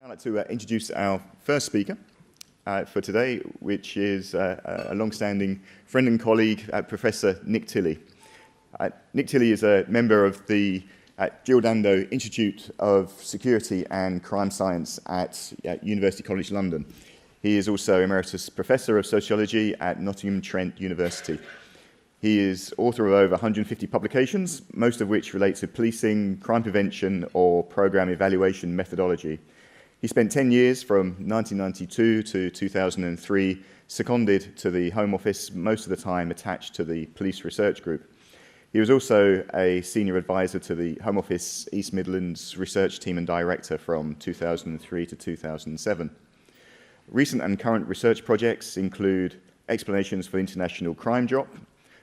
I'd like to introduce our first speaker for today, which is a long-standing friend and colleague, Professor Nick Tilley. Nick Tilley is a member of the Giordano Institute of Security and Crime Science at University College London. He is also Emeritus Professor of Sociology at Nottingham Trent University. He is author of over 150 publications, most of which relate to policing, crime prevention, or program evaluation methodology. He spent 10 years from 1992 to 2003 seconded to the Home Office, most of the time attached to the Police Research Group. He was also a senior advisor to the Home Office East Midlands Research Team and Director from 2003 to 2007. Recent and current research projects include explanations for international crime drop,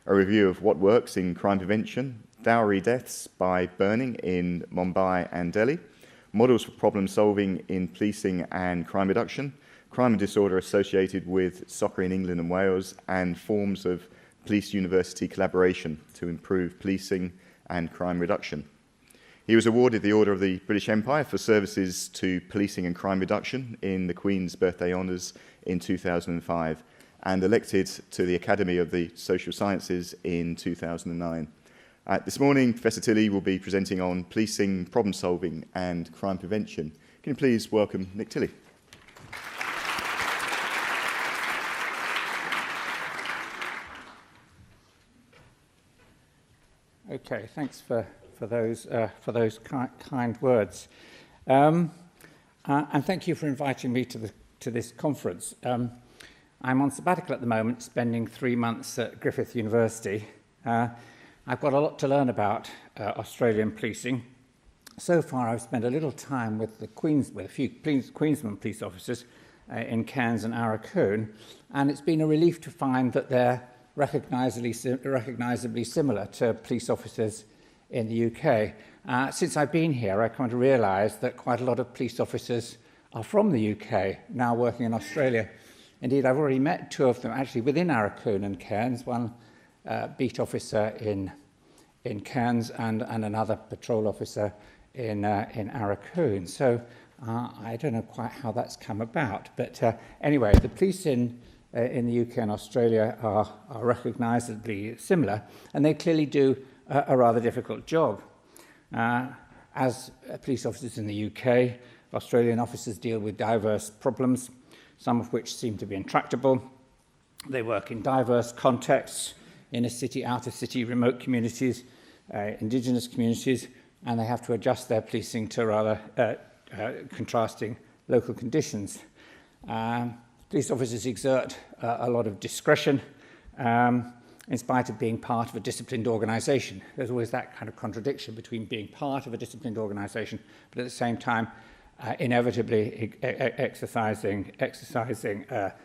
a review of what works in crime prevention, dowry deaths by burning in Mumbai and Delhi, models for problem solving in policing and crime reduction, crime and disorder associated with soccer in England and Wales, and forms of police-university collaboration to improve policing and crime reduction. He was awarded the Order of the British Empire for services to policing and crime reduction in the Queen's Birthday Honours in 2005 and elected to the Academy of the Social Sciences in 2009. This morning, Professor Tilley will be presenting on policing, problem solving and crime prevention. Can you please welcome Nick Tilley? Okay, thanks for those kind words, and thank you for inviting me to this conference. I'm on sabbatical at the moment, spending 3 months at Griffith University. I've got a lot to learn about Australian policing. So far, I've spent a little time with a few Queensland police officers in Cairns and Arakoon, and it's been a relief to find that they're recognisably similar to police officers in the UK. Since I've been here, I've come to realise that quite a lot of police officers are from the UK, now working in Australia. Indeed, I've already met 2 of them, actually, within Arakoon and Cairns, one beat officer in Cairns and another patrol officer in Arakoon. So I don't know quite how that's come about. But anyway, the police in the UK and Australia are recognisably similar, and they clearly do a rather difficult job. As police officers in the UK, Australian officers deal with diverse problems, some of which seem to be intractable. They work in diverse contexts, inner city, outer city, remote communities, indigenous communities, and they have to adjust their policing to rather contrasting local conditions. Police officers exert a lot of discretion in spite of being part of a disciplined organisation. There's always that kind of contradiction between being part of a disciplined organisation, but at the same time inevitably exercising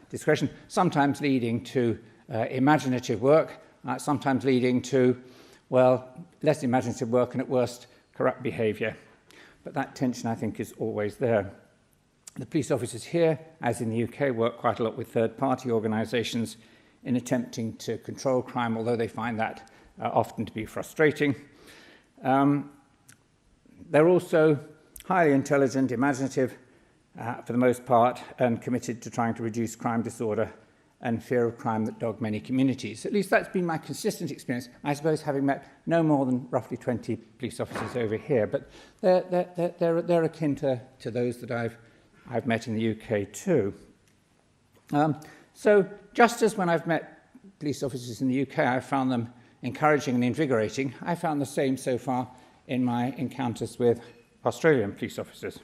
discretion, sometimes leading to imaginative work, sometimes leading to, well, less imaginative work and at worst corrupt behaviour. But that tension, I think, is always there. The police officers here, as in the UK, work quite a lot with third-party organisations in attempting to control crime, although they find that often to be frustrating. They're also highly intelligent, imaginative, for the most part, and committed to trying to reduce crime disorder and fear of crime that dog many communities. At least that's been my consistent experience, I suppose, having met no more than roughly 20 police officers over here, but they're akin to those that I've met in the UK too. So just as when I've met police officers in the UK, I've found them encouraging and invigorating, I found the same so far in my encounters with Australian police officers.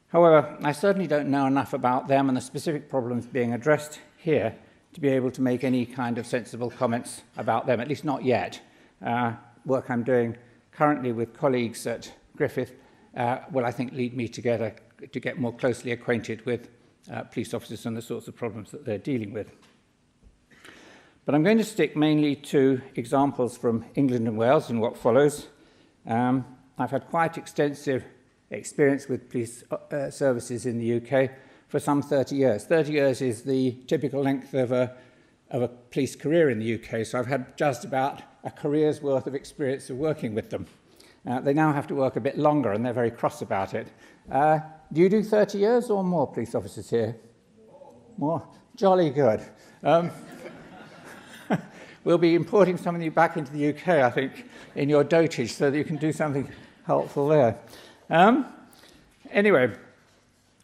However, I certainly don't know enough about them and the specific problems being addressed here to be able to make any kind of sensible comments about them, at least not yet. Work I'm doing currently with colleagues at Griffith will, I think, lead me to get more closely acquainted with police officers and the sorts of problems that they're dealing with. But I'm going to stick mainly to examples from England and Wales in what follows. I've had quite extensive experience with police services in the UK for some 30 years. 30 years is the typical length of a police career in the UK, so I've had just about a career's worth of experience of working with them. They now have to work a bit longer, and they're very cross about it. Do you do 30 years or more, police officers here? More? Jolly good. We'll be importing some of you back into the UK, I think, in your dotage, so that you can do something helpful there. Anyway,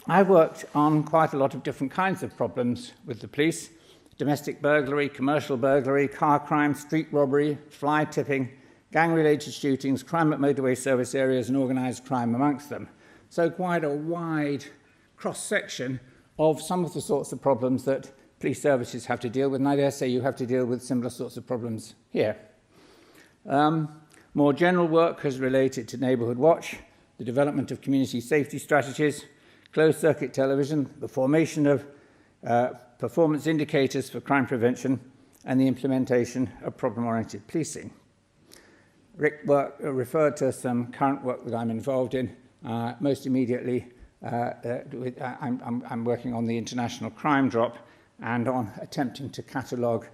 I worked on quite a lot of different kinds of problems with the police: domestic burglary, commercial burglary, car crime, street robbery, fly tipping, gang-related shootings, crime at motorway service areas, and organised crime amongst them. So quite a wide cross-section of some of the sorts of problems that police services have to deal with, and I dare say you have to deal with similar sorts of problems here. More general work has related to neighbourhood watch, the development of community safety strategies, closed-circuit television, the formation of performance indicators for crime prevention, and the implementation of problem-oriented policing. Rick referred to some current work that I'm involved in. Most immediately, I'm working on the international crime drop and on attempting to catalogue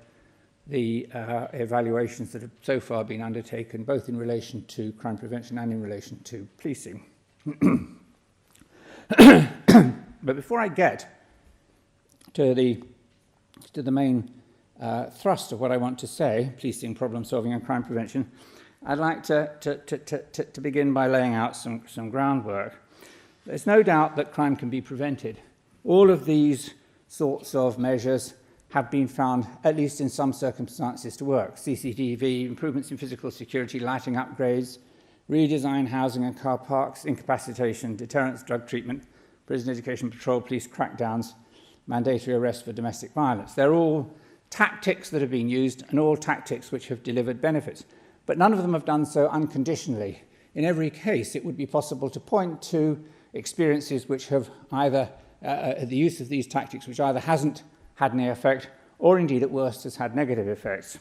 the evaluations that have so far been undertaken, both in relation to crime prevention and in relation to policing. But before I get to the main thrust of what I want to say, policing, problem solving and crime prevention, I'd like to begin by laying out some groundwork. There's no doubt that crime can be prevented. All of these sorts of measures have been found, at least in some circumstances, to work. CCTV, improvements in physical security, lighting upgrades, redesign housing and car parks, incapacitation, deterrence, drug treatment, prison education patrol, police crackdowns, mandatory arrest for domestic violence. They're all tactics that have been used and all tactics which have delivered benefits. But none of them have done so unconditionally. In every case, it would be possible to point to experiences which have either, the use of these tactics, which either hasn't had any effect or indeed at worst has had negative effects.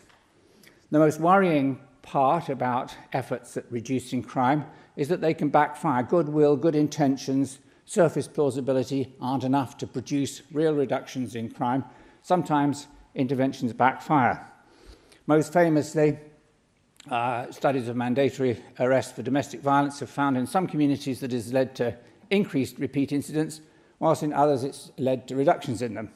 The most worrying part about efforts at reducing crime is that they can backfire. Goodwill, good intentions, surface plausibility aren't enough to produce real reductions in crime. Sometimes interventions backfire. Most famously, studies of mandatory arrest for domestic violence have found in some communities that it has led to increased repeat incidents, whilst in others it's led to reductions in them.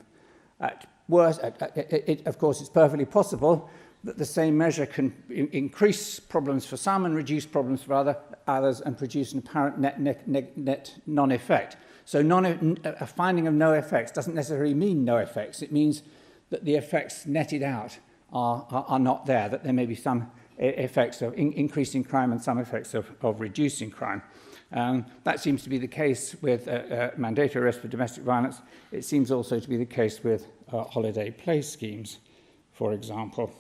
Of course, it's perfectly possible that the same measure can increase problems for some and reduce problems for others and produce an apparent net non-effect. So a finding of no effects doesn't necessarily mean no effects. It means that the effects netted out are not there, that there may be some effects of increasing crime and some effects of reducing crime. That seems to be the case with mandatory arrest for domestic violence. It seems also to be the case with holiday play schemes, for example.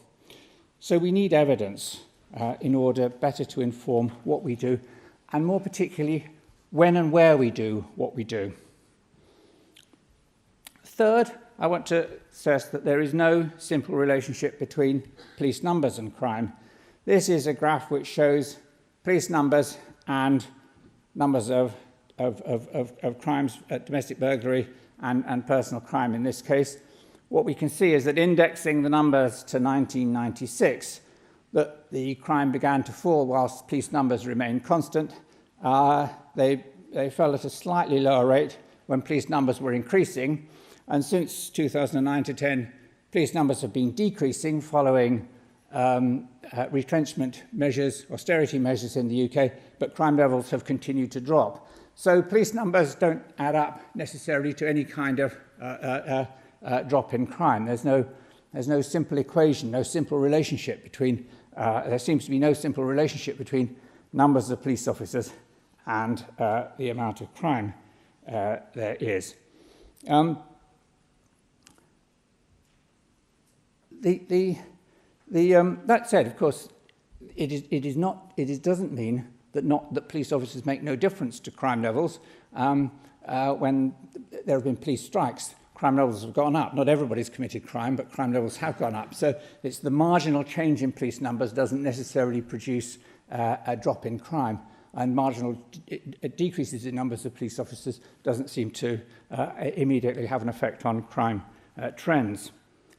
So we need evidence in order better to inform what we do, and more particularly, when and where we do what we do. Third, I want to stress that there is no simple relationship between police numbers and crime. This is a graph which shows police numbers and numbers of crimes, domestic burglary and personal crime in this case. What we can see is that indexing the numbers to 1996, that the crime began to fall whilst police numbers remained constant. They fell at a slightly lower rate when police numbers were increasing, and since 2009 to 10, police numbers have been decreasing following retrenchment measures, austerity measures in the UK, but crime levels have continued to drop. So police numbers don't add up necessarily to any kind of drop in crime. There's no simple equation, no simple relationship between, there seems to be no simple relationship between numbers of police officers and the amount of crime there is. That said, of course, it doesn't mean that police officers make no difference to crime levels. When there have been police strikes, crime levels have gone up. Not everybody's committed crime, but crime levels have gone up. So it's the marginal change in police numbers doesn't necessarily produce a drop in crime, and marginal decreases in numbers of police officers doesn't seem to immediately have an effect on crime trends.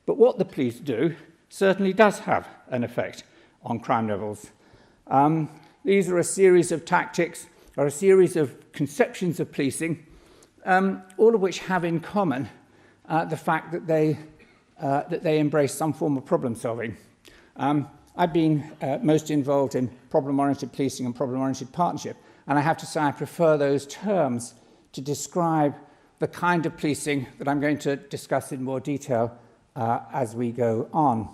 But what the police do certainly does have an effect on crime levels. These are a series of tactics, or a series of conceptions of policing, all of which have in common the fact that they embrace some form of problem solving. I've been most involved in problem-oriented policing and problem-oriented partnership, and I have to say I prefer those terms to describe the kind of policing that I'm going to discuss in more detail as we go on.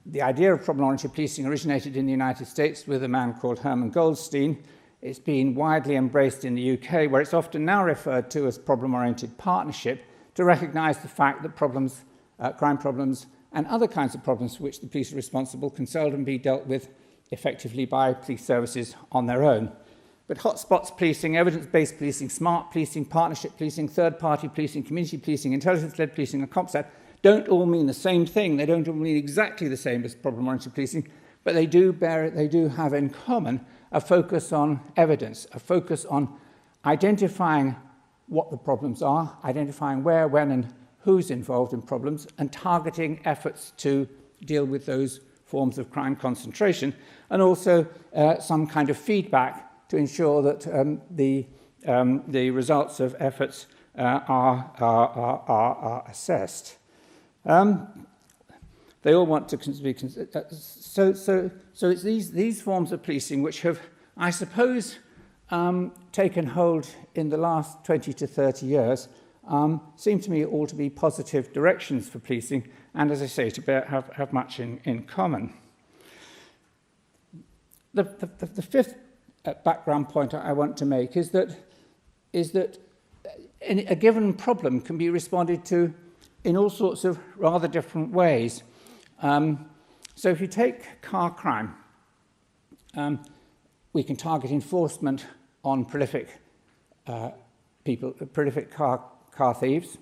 The idea of problem-oriented policing originated in the United States with a man called Herman Goldstein. It's been widely embraced in the UK, where it's often now referred to as problem-oriented partnership, to recognise the fact that problems, crime problems, and other kinds of problems for which the police are responsible can seldom be dealt with effectively by police services on their own. But hotspots policing, evidence-based policing, smart policing, partnership policing, third-party policing, community policing, intelligence-led policing, and CompStat don't all mean the same thing. They don't all mean exactly the same as problem-oriented policing, but they do have in common a focus on evidence, a focus on identifying what the problems are, identifying where, when, and who's involved in problems, and targeting efforts to deal with those forms of crime concentration, and also some kind of feedback to ensure that the results of efforts are assessed. They all want to be so it's these forms of policing which have, I suppose, taken hold in the last 20 to 30 years, seem to me all to be positive directions for policing, and as I say, to have much in common. The fifth background point I want to make is that a given problem can be responded to in all sorts of rather different ways. So if you take car crime, we can target enforcement on prolific car thieves.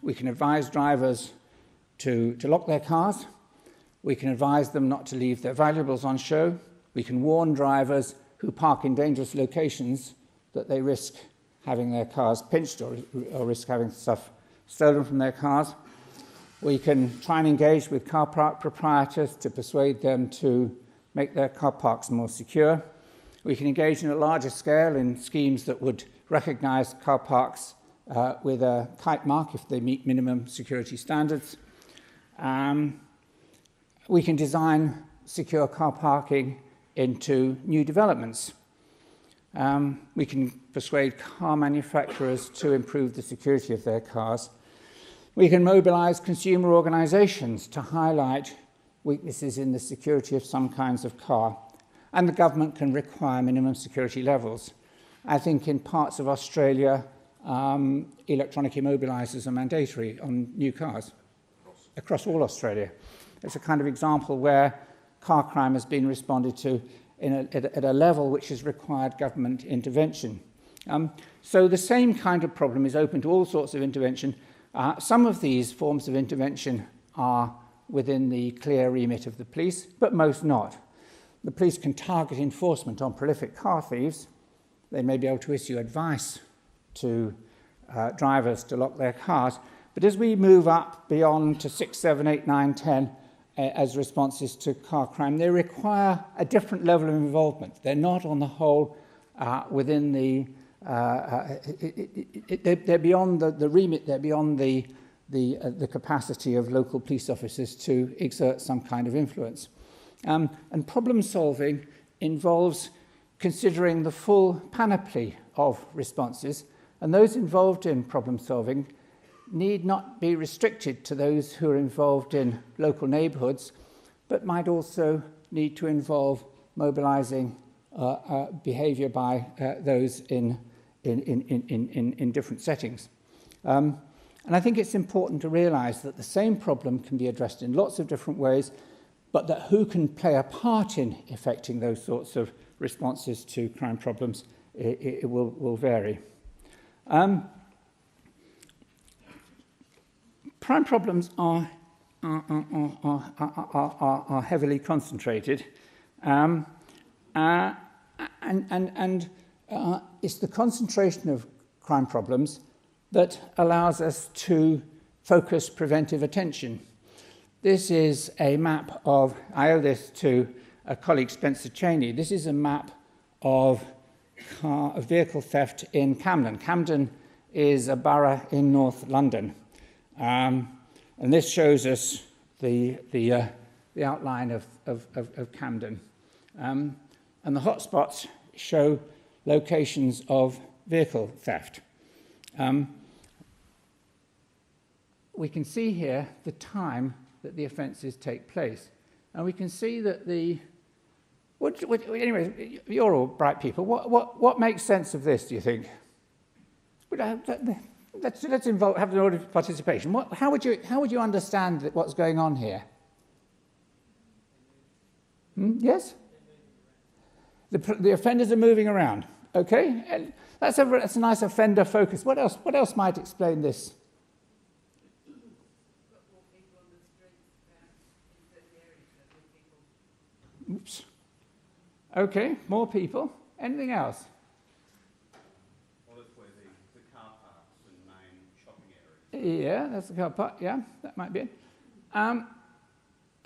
We can advise drivers to lock their cars. We can advise them not to leave their valuables on show. We can warn drivers who park in dangerous locations that they risk having their cars pinched or risk having stuff stolen from their cars. We can try and engage with car park proprietors to persuade them to make their car parks more secure. We can engage in a larger scale in schemes that would recognise car parks with a kite mark if they meet minimum security standards. We can design secure car parking into new developments. We can persuade car manufacturers to improve the security of their cars. We can mobilise consumer organisations to highlight weaknesses in the security of some kinds of car. And the government can require minimum security levels. I think in parts of Australia, electronic immobilisers are mandatory on new cars across all Australia. It's a kind of example where car crime has been responded to at a level which has required government intervention. So the same kind of problem is open to all sorts of intervention. Some of these forms of intervention are within the clear remit of the police, but most not. The police can target enforcement on prolific car thieves. They may be able to issue advice to drivers to lock their cars. But as we move up beyond to 6, 7, 8, 9, 10 as responses to car crime, they require a different level of involvement. They're not on the whole within the... they're beyond the remit, they're beyond the capacity of local police officers to exert some kind of influence. And problem solving involves considering the full panoply of responses, and those involved in problem solving need not be restricted to those who are involved in local neighbourhoods, but might also need to involve mobilising behaviour by those in different settings. And I think it's important to realise that the same problem can be addressed in lots of different ways, but that who can play a part in effecting those sorts of responses to crime problems, it will vary. Crime problems are heavily concentrated, and it's the concentration of crime problems that allows us to focus preventive attention. This is a map of, I owe this to a colleague, Spencer Cheney, this is a map of vehicle theft in Camden. Camden is a borough in North London. And this shows us the outline of Camden. And the hotspots show locations of vehicle theft. We can see here the time that the offences take place. And we can see that anyway, you're all bright people. What makes sense of this, do you think? Let's have an order of participation. How would you understand what's going on here? Yes? The offenders are moving around. Okay, and that's a nice offender focus. What else might explain this? Oops. Okay, more people. Anything else? Well, that's where the car parks and main shopping areas. Yeah, that's the car park. Yeah, that might be it.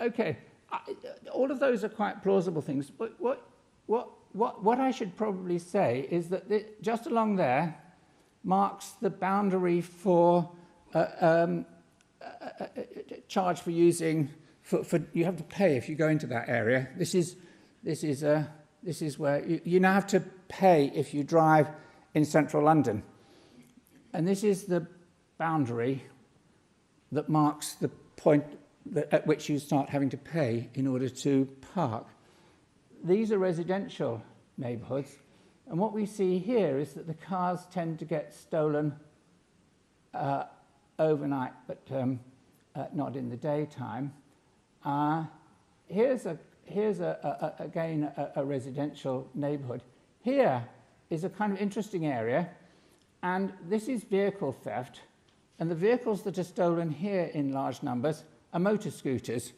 Okay, all of those are quite plausible things. But what I should probably say is that just along there marks the boundary for charge for using. For you have to pay if you go into that area. This is where you now have to pay if you drive in central London, and this is the boundary that marks the point at which you start having to pay in order to park. These are residential neighbourhoods, and what we see here is that the cars tend to get stolen overnight, but not in the daytime. Here's again a residential neighbourhood. Here is a kind of interesting area, and this is vehicle theft, and the vehicles that are stolen here in large numbers are motor scooters,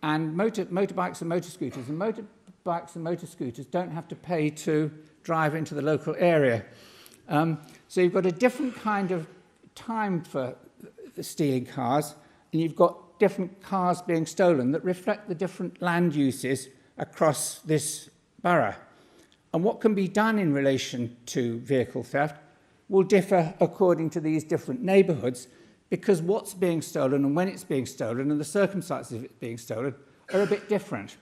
and motorbikes and motor scooters, and motorbikes and motor scooters don't have to pay to drive into the local area. So you've got a different kind of time for stealing cars, and you've got different cars being stolen that reflect the different land uses across this borough. And what can be done in relation to vehicle theft will differ according to these different neighbourhoods, because what's being stolen and when it's being stolen and the circumstances of it being stolen are a bit different.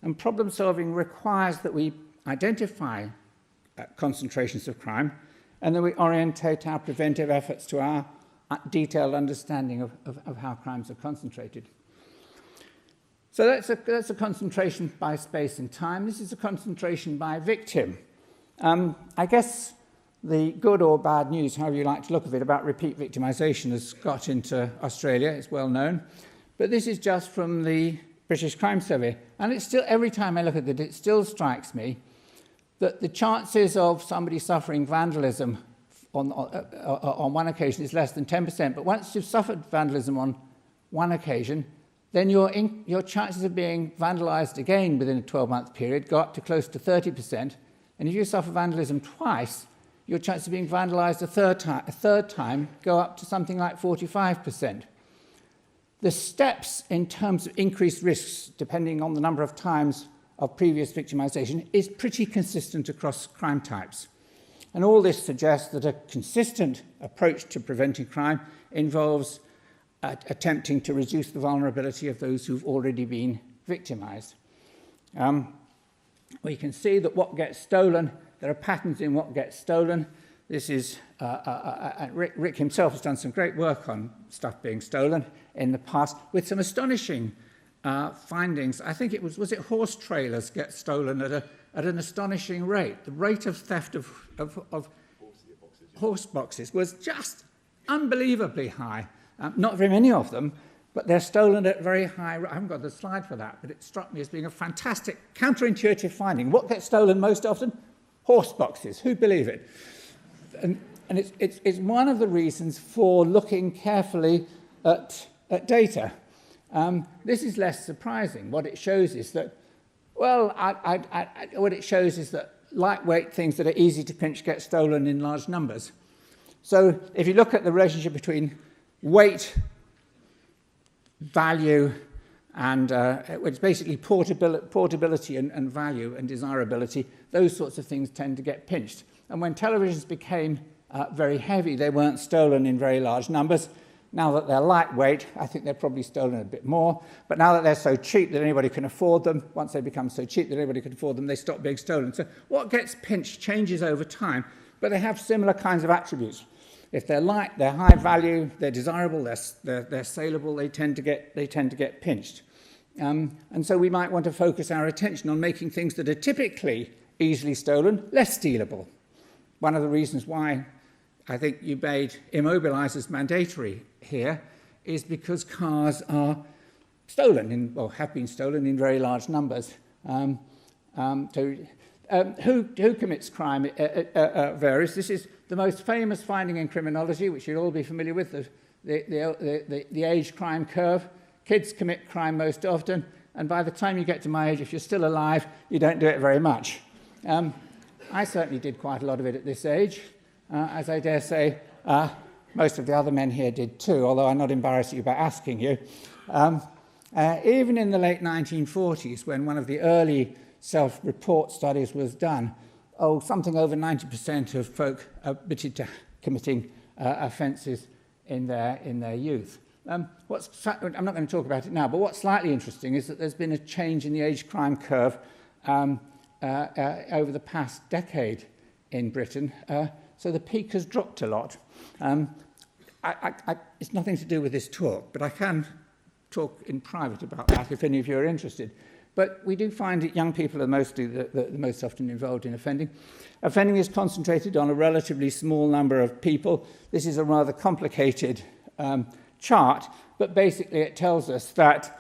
And problem solving requires that we identify concentrations of crime and that we orientate our preventive efforts to our detailed understanding of how crimes are concentrated. So that's a concentration by space and time. This is a concentration by victim. I guess the good or bad news, however you like to look at it, about repeat victimisation has got into Australia. It's well known. But this is just from the British Crime Survey. And it's still, every time I look at it, it still strikes me that the chances of somebody suffering vandalism on one occasion is less than 10%, but once you've suffered vandalism on one occasion, then your chances of being vandalised again within a 12-month period go up to close to 30%, and if you suffer vandalism twice, your chances of being vandalised a third time go up to something like 45%. The steps in terms of increased risks, depending on the number of times of previous victimisation, is pretty consistent across crime types. And all this suggests that a consistent approach to preventing crime involves attempting to reduce the vulnerability of those who've already been victimised. We can see that what gets stolen, there are patterns in what gets stolen. This is, Rick himself has done some great work on stuff being stolen in the past with some astonishing findings. I think it was it horse trailers get stolen at an astonishing rate. The rate of theft of horse boxes was just unbelievably high. Not very many of them, but they're stolen at very high. I haven't got the slide for that, but it struck me as being a fantastic counterintuitive finding. What gets stolen most often? Horse boxes. Who'd believe it? And it's one of the reasons for looking carefully at data. This is less surprising. What it shows is that, what it shows is that lightweight things that are easy to pinch get stolen in large numbers. So if you look at the relationship between weight, value, and it's basically portability and value and desirability. Those sorts of things tend to get pinched. And when televisions became very heavy, they weren't stolen in very large numbers. Now that they're lightweight, I think they're probably stolen a bit more. But now that they're so cheap that anybody can afford them, once they become so cheap that anybody can afford them, they stop being stolen. So what gets pinched changes over time, but they have similar kinds of attributes. If they're light, they're high value, they're desirable, they're saleable, they tend to get pinched. And so we might want to focus our attention on making things that are typically easily stolen less stealable. One of the reasons why I think you made immobilizers mandatory here is because cars are stolen, have been stolen in very large numbers. Who commits crime varies. This is the most famous finding in criminology, which you'll all be familiar with, the age crime curve. Kids commit crime most often, and by the time you get to my age, if you're still alive, you don't do it very much. I certainly did quite a lot of it at this age, as I dare say most of the other men here did too, although I'm not embarrassed about asking you. Even in the late 1940s, when one of the early self-report studies was done, something over 90% of folk admitted to committing offences in their youth. I'm not going to talk about it now, but what's slightly interesting is that there's been a change in the age crime curve over the past decade in Britain. So the peak has dropped a lot. It's nothing to do with this talk, but I can talk in private about that if any of you are interested. But we do find that young people are mostly the most often involved in offending. Offending is concentrated on a relatively small number of people. This is a rather complicated chart, but basically it tells us that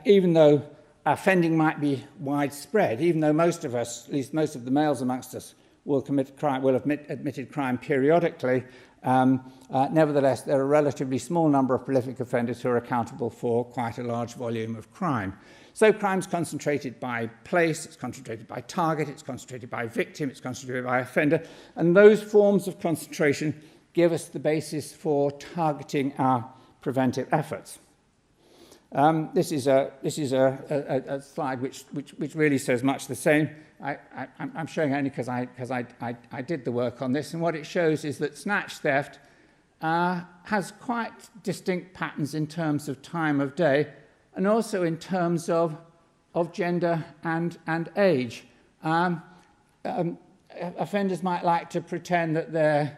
even though offending might be widespread, even though most of us, at least most of the males amongst us, will have admitted crime periodically, nevertheless, there are a relatively small number of prolific offenders who are accountable for quite a large volume of crime. So crime's concentrated by place, it's concentrated by target, it's concentrated by victim, it's concentrated by offender, and those forms of concentration give us the basis for targeting our preventive efforts. This is a slide which really says much the same. I'm showing only because I did the work on this, and what it shows is that snatch theft has quite distinct patterns in terms of time of day, and also in terms of gender and age. Offenders might like to pretend that they're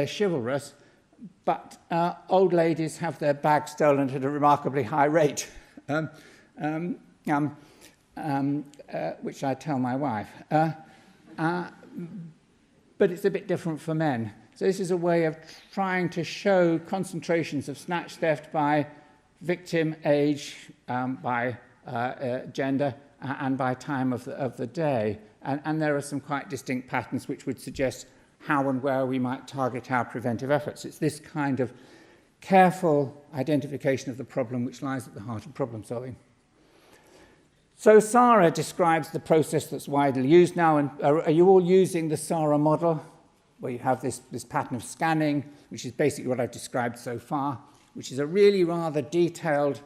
chivalrous, but old ladies have their bags stolen at a remarkably high rate, which I tell my wife. But it's a bit different for men. So this is a way of trying to show concentrations of snatch theft by victim, age, by gender, and by time of the day. And there are some quite distinct patterns which would suggest how and where we might target our preventive efforts. It's this kind of careful identification of the problem which lies at the heart of problem solving. So SARA describes the process that's widely used now, and are you all using the SARA model, where you have this pattern of scanning, which is basically what I've described so far, which is a really rather detailed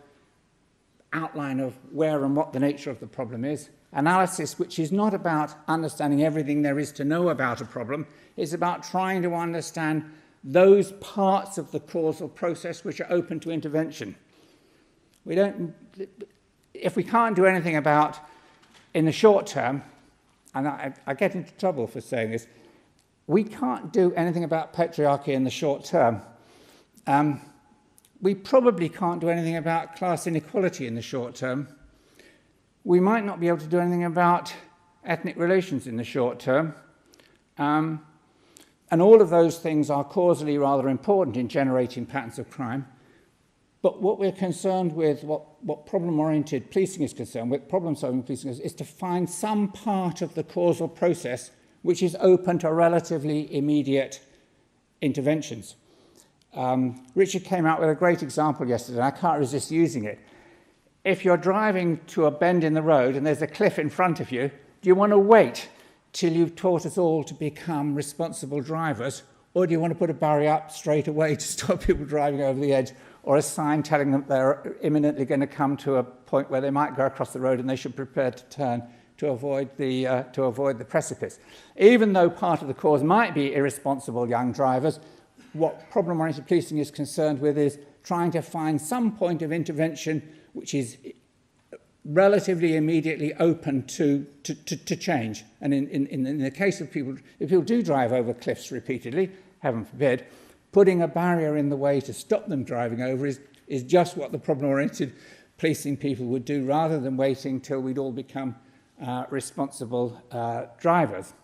outline of where and what the nature of the problem is. Analysis, which is not about understanding everything there is to know about a problem, is about trying to understand those parts of the causal process which are open to intervention. If we can't do anything about, in the short term, and I get into trouble for saying this, we can't do anything about patriarchy in the short term. We probably can't do anything about class inequality in the short term. We might not be able to do anything about ethnic relations in the short term. And all of those things are causally rather important in generating patterns of crime. But what we're concerned with, what problem-oriented policing is concerned with, problem-solving policing is to find some part of the causal process which is open to relatively immediate interventions. Richard came out with a great example yesterday, and I can't resist using it. If you're driving to a bend in the road and there's a cliff in front of you, do you want to wait till you've taught us all to become responsible drivers, Or do you want to put a barrier up straight away to stop people driving over the edge, or a sign telling them they're imminently going to come to a point where they might go across the road and they should prepare to turn to avoid the precipice? Even though part of the cause might be irresponsible young drivers, what problem-oriented policing is concerned with is trying to find some point of intervention which is relatively immediately open to change. And in the case of people, if people do drive over cliffs repeatedly, heaven forbid, putting a barrier in the way to stop them driving over is just what the problem-oriented policing people would do, rather than waiting till we'd all become responsible drivers.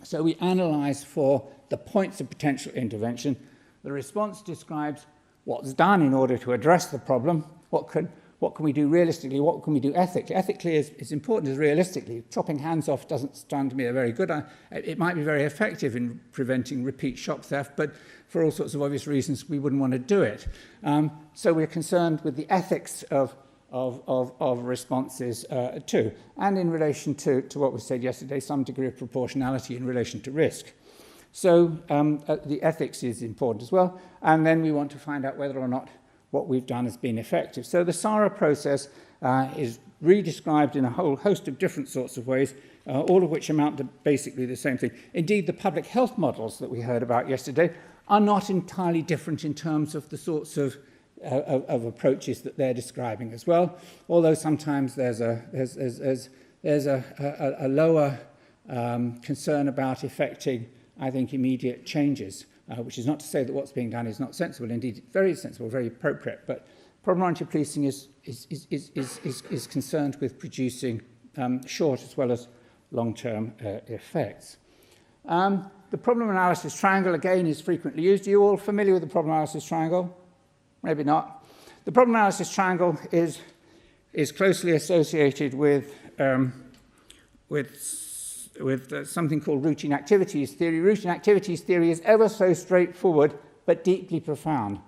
So we analyse for the points of potential intervention. The response describes what's done in order to address the problem, what can we do realistically, what can we do ethically. Ethically is as important as realistically. Chopping hands off doesn't sound to me a very good idea. It might be very effective in preventing repeat shop theft, but for all sorts of obvious reasons we wouldn't want to do it. So we're concerned with the ethics of responses too, and in relation to what was said yesterday, some degree of proportionality in relation to risk. So the ethics is important as well, and then we want to find out whether or not what we've done has been effective. So the SARA process is redescribed in a whole host of different sorts of ways, all of which amount to basically the same thing. Indeed, the public health models that we heard about yesterday are not entirely different in terms of the sorts of approaches that they're describing as well, although sometimes there's a lower concern about effecting, I think, immediate changes, which is not to say that what's being done is not sensible. Indeed, very sensible, very appropriate. But problem-oriented policing is concerned with producing short as well as long-term effects. The problem analysis triangle, again, is frequently used. Are you all familiar with the problem analysis triangle? Maybe not. The problem analysis triangle is closely associated with something called routine activities theory. Routine activities theory is ever so straightforward but deeply profound.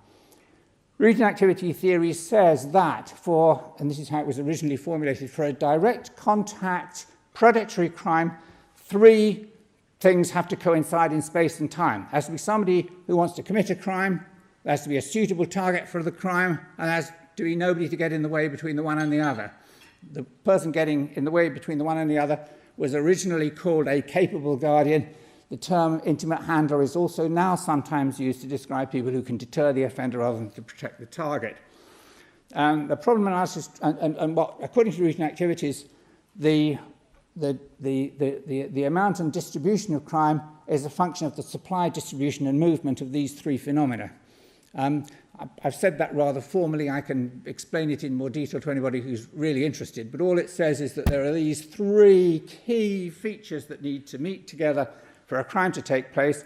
Routine activity theory says that and this is how it was originally formulated, for a direct contact predatory crime, three things have to coincide in space and time. There has to be somebody who wants to commit a crime, there has to be a suitable target for the crime, and there has to be nobody to get in the way between the one and the other. The person getting in the way between the one and the other was originally called a capable guardian. The term intimate handler is also now sometimes used to describe people who can deter the offender rather than to protect the target. The problem analysis, and what, according to routine activities, the amount and distribution of crime is a function of the supply, distribution, and movement of these three phenomena. I've said that rather formally. I can explain it in more detail to anybody who's really interested, but all it says is that there are these three key features that need to meet together for a crime to take place.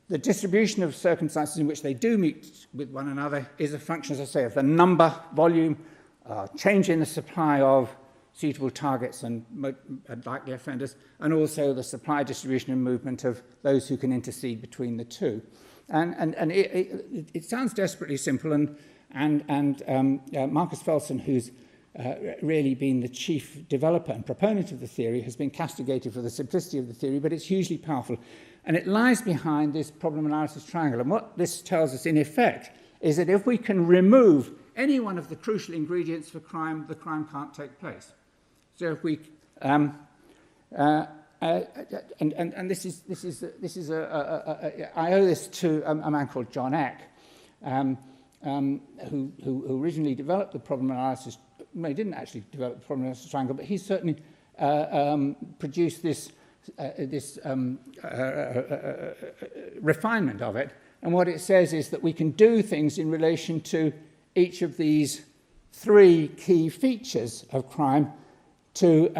The distribution of circumstances in which they do meet with one another is a function, as I say, of the number, volume, change in the supply of suitable targets and likely offenders, and also the supply, distribution, and movement of those who can intercede between the two. And it sounds desperately simple, and Marcus Felsen, who's really been the chief developer and proponent of the theory, has been castigated for the simplicity of the theory, but it's hugely powerful. And it lies behind this problem analysis triangle. And what this tells us, in effect, is that if we can remove any one of the crucial ingredients for crime, the crime can't take place. So if we and this is I owe this to a man called John Eck, who originally developed the problem analysis. No, he didn't actually develop the problem analysis triangle, but he certainly produced this refinement of it. And what it says is that we can do things in relation to each of these three key features of crime to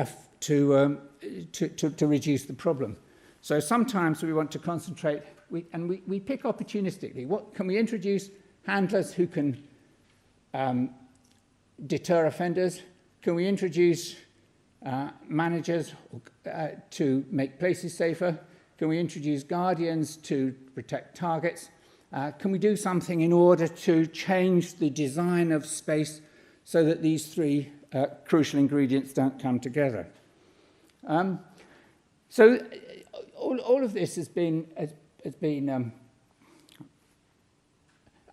reduce the problem. So sometimes we want to concentrate, we pick opportunistically. What can we introduce? Handlers who can deter offenders. Can we introduce managers to make places safer? Can we introduce guardians to protect targets? Can we do something in order to change the design of space so that these three crucial ingredients don't come together? So all of this has been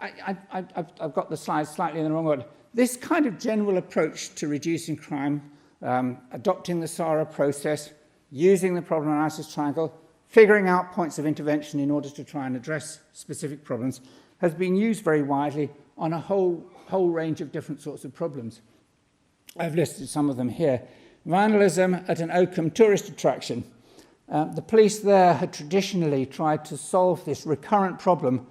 I've got the slides slightly in the wrong order. This kind of general approach to reducing crime, adopting the SARA process, using the problem analysis triangle, figuring out points of intervention in order to try and address specific problems, has been used very widely on a whole range of different sorts of problems. I've listed some of them here. Vandalism at an Oakham tourist attraction. The police there had traditionally tried to solve this recurrent problem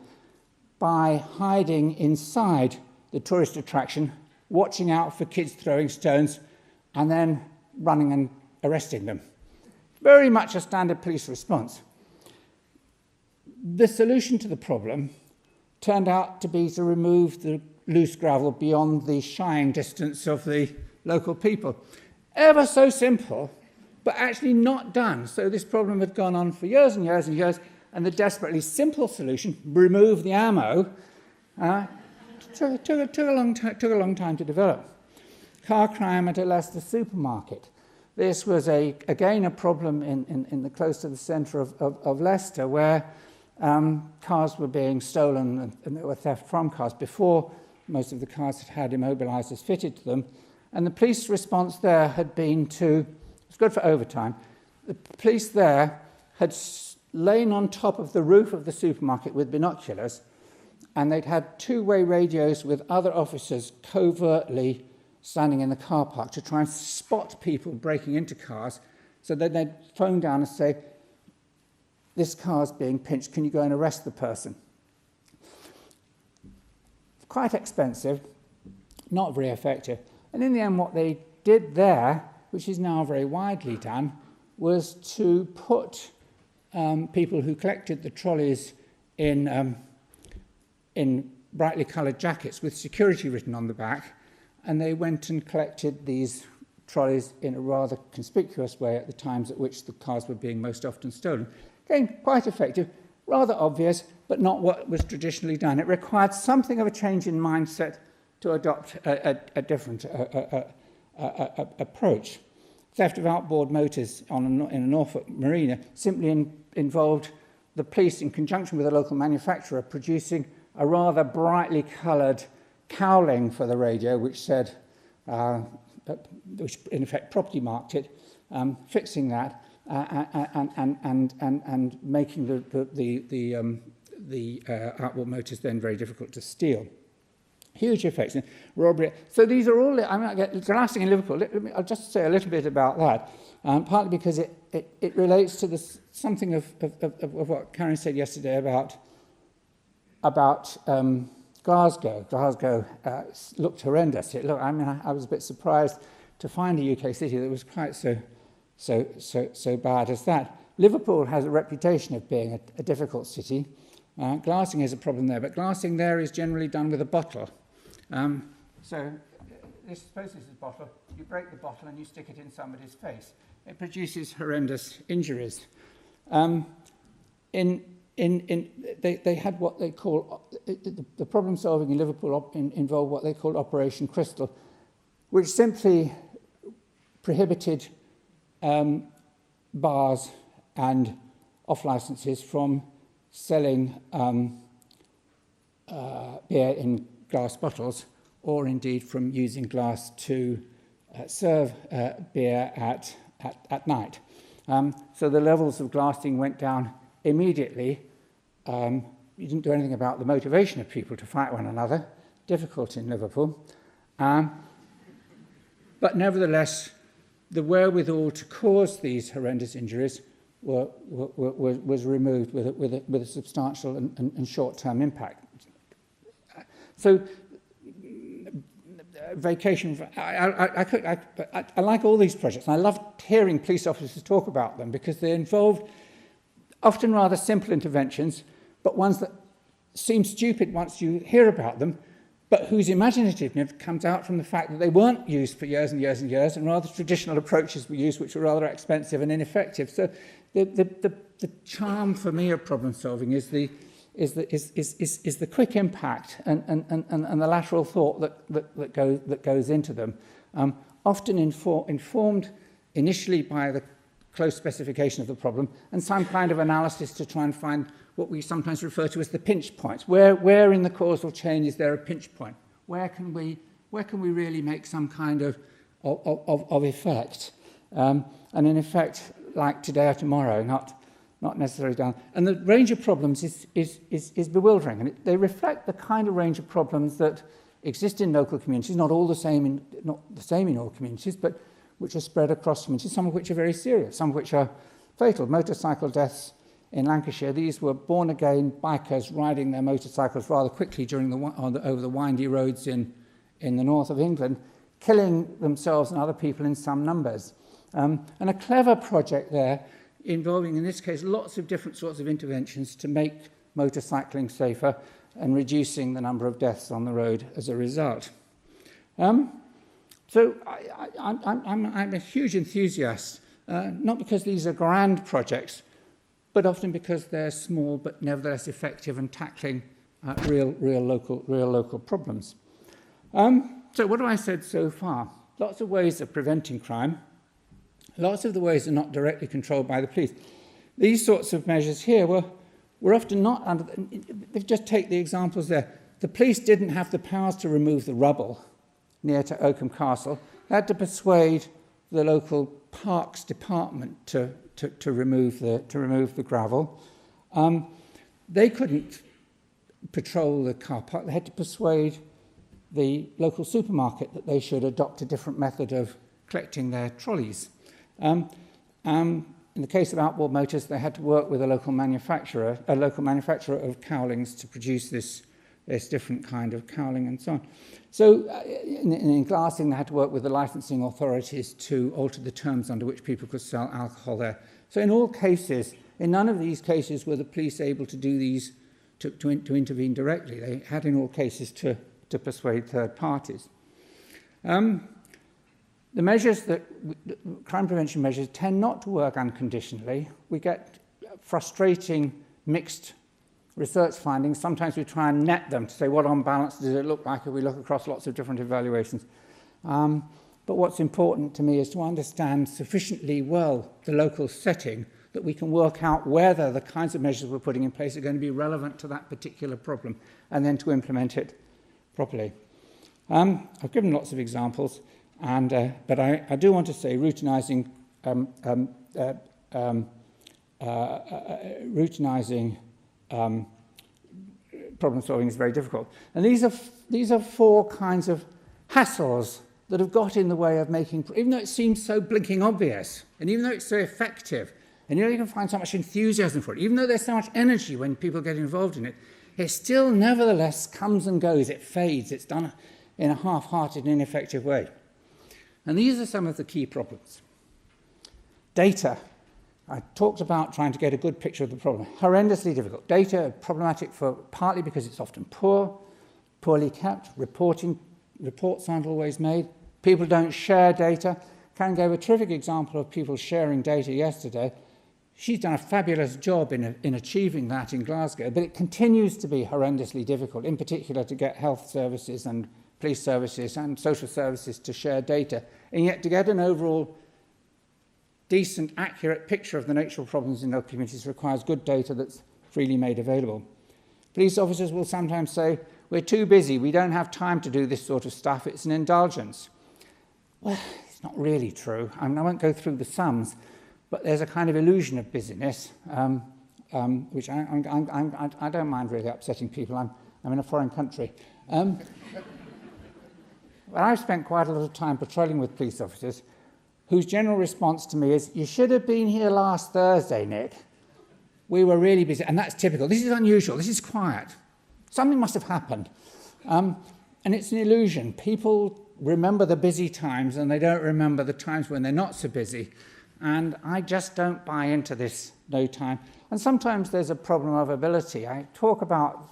by hiding inside the tourist attraction, watching out for kids throwing stones, and then running and arresting them. Very much a standard police response. The solution to the problem turned out to be to remove the loose gravel beyond the shying distance of the local people. Ever so simple, but actually not done. So this problem had gone on for years and years and years, and the desperately simple solution, remove the ammo, took a long time to develop. Car crime at a Leicester supermarket. This was again a problem in the close to the centre of Leicester, where cars were being stolen and there were theft from cars before most of the cars had immobilisers fitted to them. And the police response there had been it's good for overtime, the police there had lain on top of the roof of the supermarket with binoculars, and they'd had two-way radios with other officers covertly standing in the car park to try and spot people breaking into cars. So then they'd phone down and say, this car's being pinched, can you go and arrest the person? Quite expensive, not very effective. And in the end, what they did there, which is now very widely done, was to put people who collected the trolleys in brightly coloured jackets with security written on the back, and they went and collected these trolleys in a rather conspicuous way at the times at which the cars were being most often stolen. Again, quite effective, rather obvious, but not what was traditionally done. It required something of a change in mindset to adopt a different approach. Theft of outboard motors in a Norfolk marina simply involved the police, in conjunction with a local manufacturer, producing a rather brightly coloured cowling for the radio, which said, which in effect property marked it, fixing that and making the outboard motors then very difficult to steal. Huge effects in robbery. So these are all, glassing in Liverpool, I'll just say a little bit about that, partly because it relates to something of what Karen said yesterday about Glasgow. Glasgow looked horrendous. I was a bit surprised to find a UK city that was quite so bad as that. Liverpool has a reputation of being a difficult city. Glassing is a problem there, but glassing there is generally done with a bottle. Suppose this is a bottle. You break the bottle and you stick it in somebody's face. It produces horrendous injuries. They had what they call the problem solving in Liverpool involved what they called Operation Crystal, which simply prohibited bars and off licenses from selling beer in glass bottles, or indeed from using glass to serve beer at night. So the levels of glassing went down immediately. You didn't do anything about the motivation of people to fight one another, difficult in Liverpool. But nevertheless, the wherewithal to cause these horrendous injuries was removed with a substantial and short-term impact. So, vacation. I like all these projects, and I love hearing police officers talk about them because they involve often rather simple interventions, but ones that seem stupid once you hear about them, but whose imaginativeness comes out from the fact that they weren't used for years and years and years, and rather traditional approaches were used, which were rather expensive and ineffective. So, the charm for me of problem solving is the quick impact and the lateral thought that goes into them, often informed initially by the close specification of the problem, and some kind of analysis to try and find what we sometimes refer to as the pinch points. Where in the causal chain is there a pinch point? Where can we really make some kind of effect? And in effect, like today or tomorrow, not necessarily done. And the range of problems is bewildering, and they reflect the kind of range of problems that exist in local communities, not the same in all communities, but which are spread across communities, some of which are very serious, some of which are fatal. Motorcycle deaths in Lancashire, these were born-again bikers riding their motorcycles rather quickly over the windy roads in the north of England, killing themselves and other people in some numbers. And a clever project there involving, in this case, lots of different sorts of interventions to make motorcycling safer and reducing the number of deaths on the road as a result. So I'm a huge enthusiast, not because these are grand projects, but often because they're small but nevertheless effective and tackling real local problems. So what have I said so far? Lots of ways of preventing crime. Lots of the ways are not directly controlled by the police. These sorts of measures here were often not under... Just take the examples there. The police didn't have the powers to remove the rubble near to Oakham Castle. They had to persuade the local parks department to remove the gravel. They couldn't patrol the car park. They had to persuade the local supermarket that they should adopt a different method of collecting their trolleys. In the case of outboard motors, they had to work with a local manufacturer of cowlings to produce this different kind of cowling and so on. So in glassing, they had to work with the licensing authorities to alter the terms under which people could sell alcohol there. So in all cases, in none of these cases were the police able to do these, to intervene directly. They had in all cases to persuade third parties. The measures crime prevention measures tend not to work unconditionally. We get frustrating mixed research findings. Sometimes we try and net them to say, what on balance does it look like if we look across lots of different evaluations? But what's important to me is to understand sufficiently well the local setting that we can work out whether the kinds of measures we're putting in place are going to be relevant to that particular problem, and then to implement it properly. I've given lots of examples, but I do want to say routinizing problem solving is very difficult. And these are four kinds of hassles that have got in the way of making, even though it seems so blinking obvious, and even though it's so effective, and you can find so much enthusiasm for it, even though there's so much energy when people get involved in it, it still nevertheless comes and goes, it fades, it's done in a half-hearted and ineffective way. And these are some of the key problems. Data. I talked about trying to get a good picture of the problem. Horrendously difficult. Data are problematic partly because it's often poorly kept. Reports aren't always made. People don't share data. Karen gave a terrific example of people sharing data yesterday. She's done a fabulous job in achieving that in Glasgow, but it continues to be horrendously difficult, in particular to get health services and police services and social services to share data. And yet to get an overall decent, accurate picture of the nature of problems in local communities requires good data that's freely made available. Police officers will sometimes say, we're too busy, we don't have time to do this sort of stuff, it's an indulgence. Well, it's not really true. I won't go through the sums, but there's a kind of illusion of busyness, which I don't mind really upsetting people. I'm in a foreign country. But I've spent quite a lot of time patrolling with police officers whose general response to me is, you should have been here last Thursday, Nick. We were really busy. And that's typical. This is unusual. This is quiet. Something must have happened. And it's an illusion. People remember the busy times and they don't remember the times when they're not so busy. And I just don't buy into this no time. And sometimes there's a problem of ability. I talk about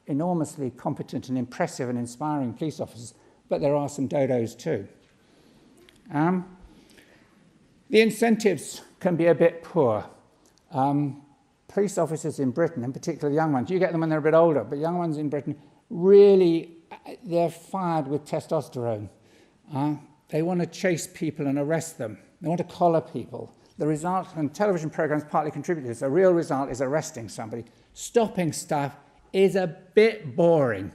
enormously competent and impressive and inspiring police officers, but there are some dodos too. The incentives can be a bit poor. Police officers in Britain, in particular young ones, you get them when they're a bit older, but young ones in Britain, really, they're fired with testosterone. They want to chase people and arrest them. They want to collar people. the result, and television programs partly contribute to this, the real result is arresting somebody. Stopping stuff is a bit boring.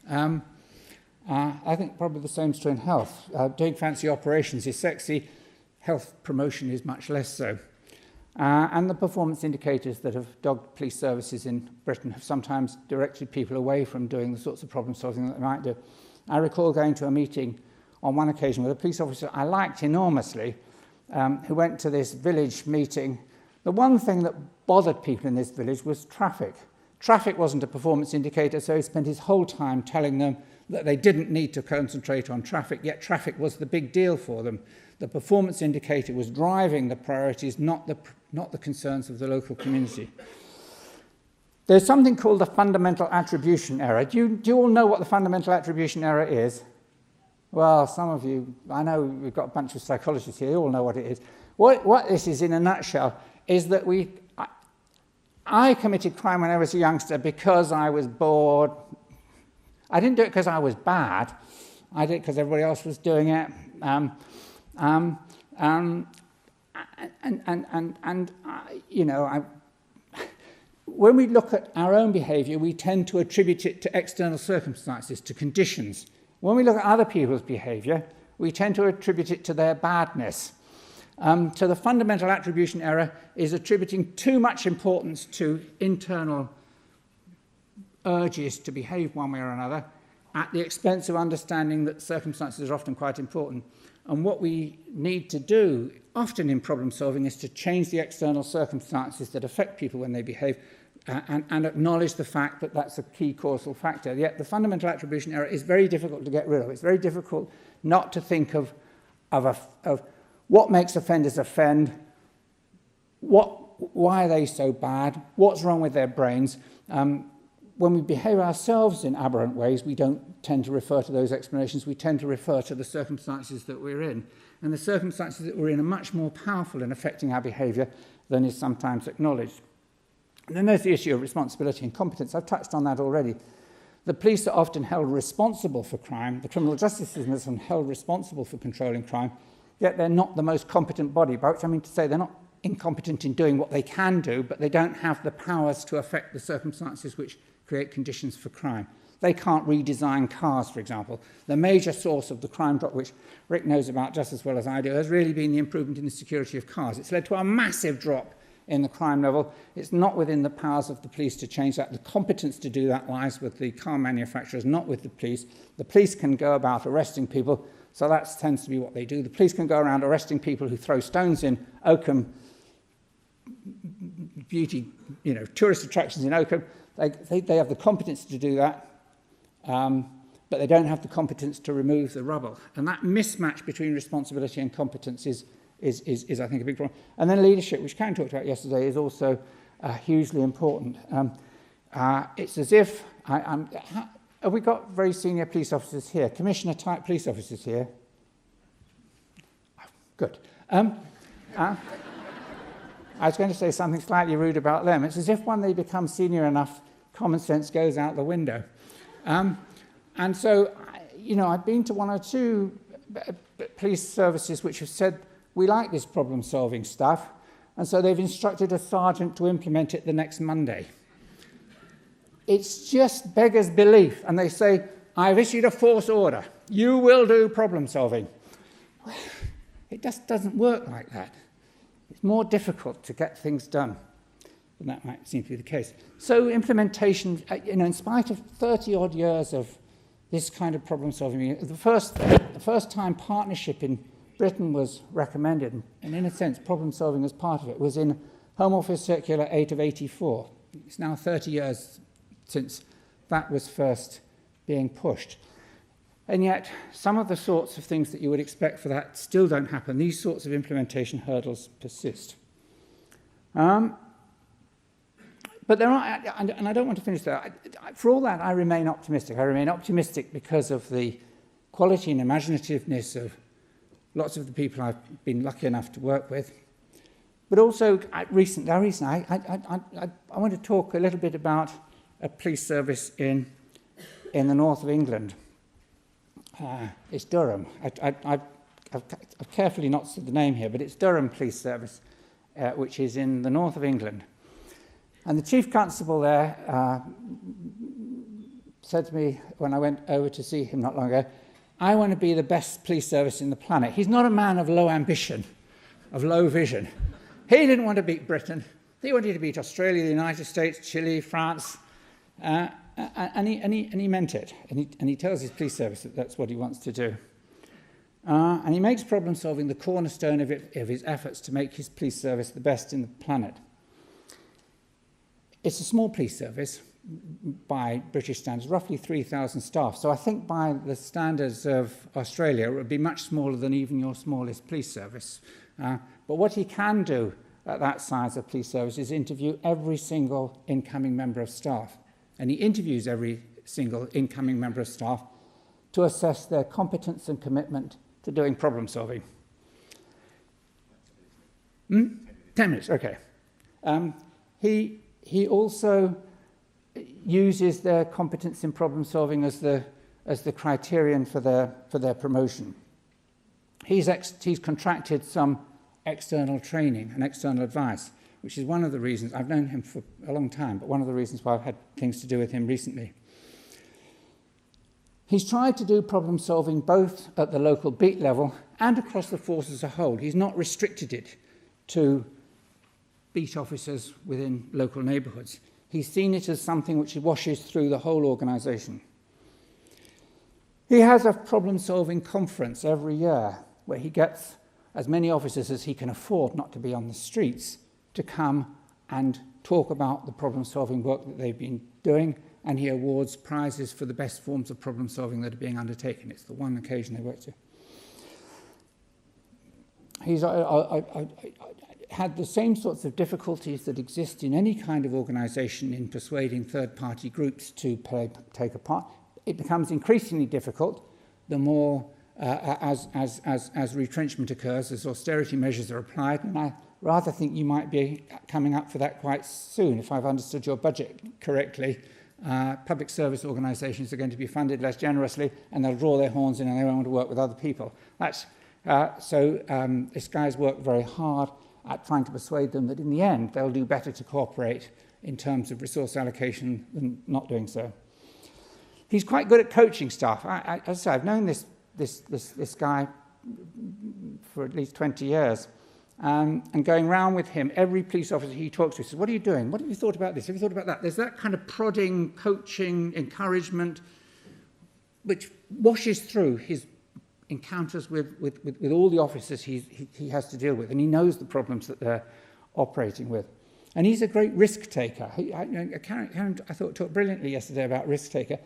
I think probably the same is true in health. Doing fancy operations is sexy. Health promotion is much less so. And the performance indicators that have dogged police services in Britain have sometimes directed people away from doing the sorts of problem solving that they might do. I recall going to a meeting on one occasion with a police officer I liked enormously, who went to this village meeting. The one thing that bothered people in this village was traffic. Traffic wasn't a performance indicator, so he spent his whole time telling them that they didn't need to concentrate on traffic, yet traffic was the big deal for them. The performance indicator was driving the priorities, not the concerns of the local community. There's something called the fundamental attribution error. Do you all know what the fundamental attribution error is? Well, some of you, I know we've got a bunch of psychologists here, you all know what it is. What this is in a nutshell is that I committed crime when I was a youngster because I was bored. I didn't do it because I was bad. I did it because everybody else was doing it. When we look at our own behaviour, we tend to attribute it to external circumstances, to conditions. When we look at other people's behaviour, we tend to attribute it to their badness. So the fundamental attribution error is attributing too much importance to internal urges to behave one way or another at the expense of understanding that circumstances are often quite important. And what we need to do, often in problem solving, is to change the external circumstances that affect people when they behave and acknowledge the fact that that's a key causal factor. Yet the fundamental attribution error is very difficult to get rid of. It's very difficult not to think of what makes offenders offend, why are they so bad, what's wrong with their brains. When we behave ourselves in aberrant ways, we don't tend to refer to those explanations. We tend to refer to the circumstances that we're in. And the circumstances that we're in are much more powerful in affecting our behaviour than is sometimes acknowledged. And then there's the issue of responsibility and competence. I've touched on that already. The police are often held responsible for crime. The criminal justice system is often held responsible for controlling crime, yet they're not the most competent body, by which I mean to say they're not incompetent in doing what they can do, but they don't have the powers to affect the circumstances which create conditions for crime. They can't redesign cars, for example. The major source of the crime drop, which Rick knows about just as well as I do, has really been the improvement in the security of cars. It's led to a massive drop in the crime level. It's not within the powers of the police to change that. The competence to do that lies with the car manufacturers, not with the police. The police can go about arresting people, so that tends to be what they do. The police can go around arresting people who throw stones in Oakham, tourist attractions in Oakham. They have the competence to do that, but they don't have the competence to remove the rubble. And that mismatch between responsibility and competence is I think, a big problem. And then leadership, which Karen talked about yesterday, is also hugely important. It's as if, have we got very senior police officers here? Commissioner-type police officers here? Good. I was going to say something slightly rude about them. It's as if when they become senior enough, common sense goes out the window. And so, I've been to one or two police services which have said, we like this problem-solving stuff, and so they've instructed a sergeant to implement it the next Monday. It's just beggars belief. And they say, I've issued a force order. You will do problem-solving. It just doesn't work like that. It's more difficult to get things done. And that might seem to be the case. So implementation, in spite of 30-odd years of this kind of problem-solving, the first time partnership in Britain was recommended, and in a sense, problem-solving as part of it, was in Home Office Circular 8 of 84. It's now 30 years since that was first being pushed. And yet, some of the sorts of things that you would expect for that still don't happen. These sorts of implementation hurdles persist. But there are, and I don't want to finish there. For all that, I remain optimistic. I remain optimistic because of the quality and imaginativeness of lots of the people I've been lucky enough to work with. But also, recently, I want to talk a little bit about a police service in the north of England. It's Durham. I've carefully not said the name here, but it's Durham Police Service. which is in the north of England. And the chief constable there said to me when I went over to see him not long ago, I want to be the best police service in the planet. He's not a man of low ambition, of low vision. He didn't want to beat Britain. He wanted to beat Australia, the United States, Chile, France, and he meant it. And he tells his police service that that's what he wants to do. And he makes problem solving the cornerstone of his efforts to make his police service the best in the planet. It's a small police service by British standards, roughly 3,000 staff. So I think by the standards of Australia, it would be much smaller than even your smallest police service. But what he can do at that size of police service is interview every single incoming member of staff. And he interviews every single incoming member of staff to assess their competence and commitment to doing problem solving. 10 minutes, okay. He also uses their competence in problem solving as the criterion for their promotion. He's contracted some external training and external advice, which is one of the reasons, I've known him for a long time, but one of the reasons why I've had things to do with him recently. He's tried to do problem solving both at the local beat level and across the force as a whole. He's not restricted it to beat officers within local neighbourhoods. He's seen it as something which washes through the whole organisation. He has a problem-solving conference every year where he gets as many officers as he can afford not to be on the streets to come and talk about the problem-solving work that they've been doing, and he awards prizes for the best forms of problem-solving that are being undertaken. It's the one occasion they work to. He's had the same sorts of difficulties that exist in any kind of organisation in persuading third-party groups to take a part. It becomes increasingly difficult the more as retrenchment occurs, as austerity measures are applied, and I rather think you might be coming up for that quite soon. If I've understood your budget correctly, public service organisations are going to be funded less generously, and they'll draw their horns in and they won't want to work with other people. This guy's worked very hard at trying to persuade them that in the end they'll do better to cooperate in terms of resource allocation than not doing so. He's quite good at coaching staff. As I say, I've known this guy for at least 20 years. And going around with him, every police officer he talks to says, what are you doing? What have you thought about this? Have you thought about that? There's that kind of prodding, coaching, encouragement, which washes through his encounters with all the officers he has to deal with. And he knows the problems that they're operating with. And he's a great risk taker. Karen, I thought, talked brilliantly yesterday about risk taker.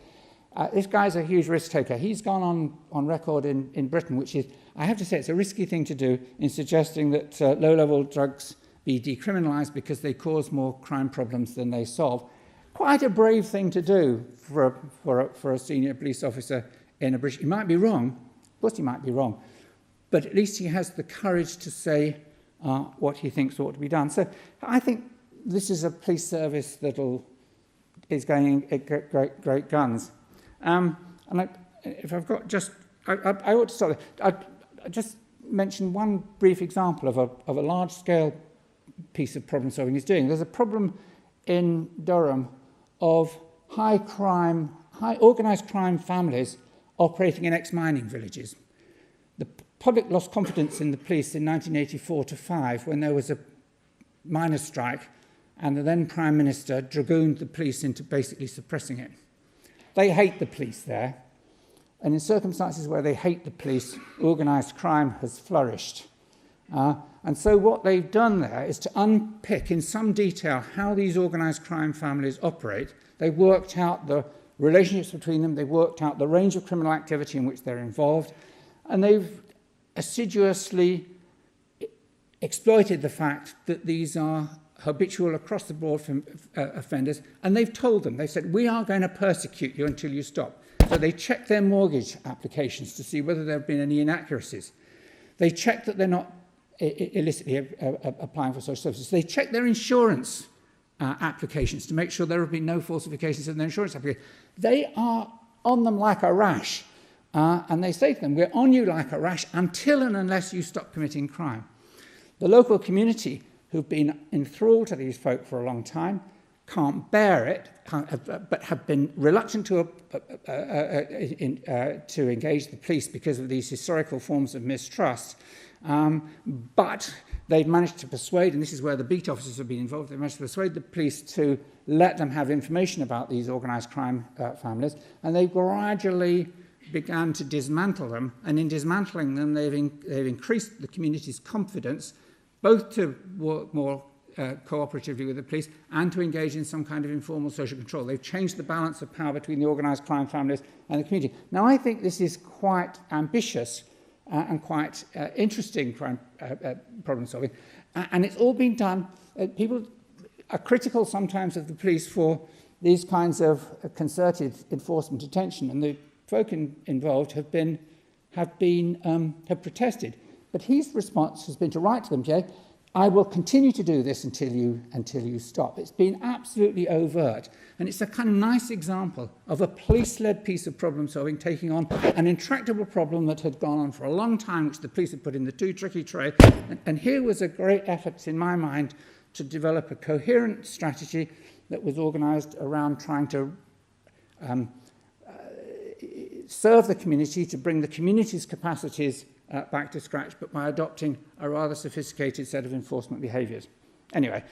This guy's a huge risk taker. He's gone on record in Britain, which is, I have to say, it's a risky thing to do in suggesting that low-level drugs be decriminalised because they cause more crime problems than they solve. Quite a brave thing to do for a senior police officer in a British. He might be wrong. Of course he might be wrong. But at least he has the courage to say what he thinks ought to be done. So I think this is a police service that is going at great guns. If I've got just, I ought to start there. I just mention one brief example of a large-scale piece of problem solving he's doing. There's a problem in Durham of high organised crime families operating in ex-mining villages. The public lost confidence in the police in 1984-5 when there was a miners' strike, and the then Prime Minister dragooned the police into basically suppressing it. They hate the police there, and in circumstances where they hate the police, organised crime has flourished. And so what they've done there is to unpick in some detail how these organised crime families operate. They've worked out the relationships between them, they've worked out the range of criminal activity in which they're involved, and they've assiduously exploited the fact that these are habitual across-the-board offenders, and they've told them, they've said, we are going to persecute you until you stop. So they check their mortgage applications to see whether there have been any inaccuracies. They check that they're not illicitly applying for social services. They check their insurance applications to make sure there have been no falsifications in their insurance application. They are on them like a rash, and they say to them, we're on you like a rash until and unless you stop committing crime. The local community who've been enthralled to these folk for a long time, can't bear it, but have been reluctant to engage the police because of these historical forms of mistrust. But they've managed to persuade, and this is where the beat officers have been involved, they've managed to persuade the police to let them have information about these organised crime families, and they've gradually began to dismantle them, and in dismantling them they've increased the community's confidence both to work more cooperatively with the police and to engage in some kind of informal social control. They've changed the balance of power between the organised crime families and the community. Now, I think this is quite ambitious and quite interesting crime problem solving, and it's all been done. People are critical sometimes of the police for these kinds of concerted enforcement detention, and the folk involved have protested. But his response has been to write to them, Jay, I will continue to do this until you stop. It's been absolutely overt. And it's a kind of nice example of a police-led piece of problem solving taking on an intractable problem that had gone on for a long time, which the police had put in the too tricky tray. And here was a great effort, in my mind, to develop a coherent strategy that was organised around trying to serve the community, to bring the community's capacities back to scratch, but by adopting a rather sophisticated set of enforcement behaviours. Anyway,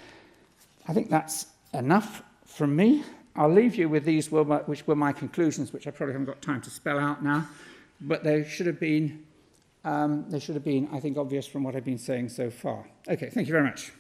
I think that's enough from me. I'll leave you with these, which were my conclusions, which I probably haven't got time to spell out now, but they should have been, I think, obvious from what I've been saying so far. Okay, thank you very much.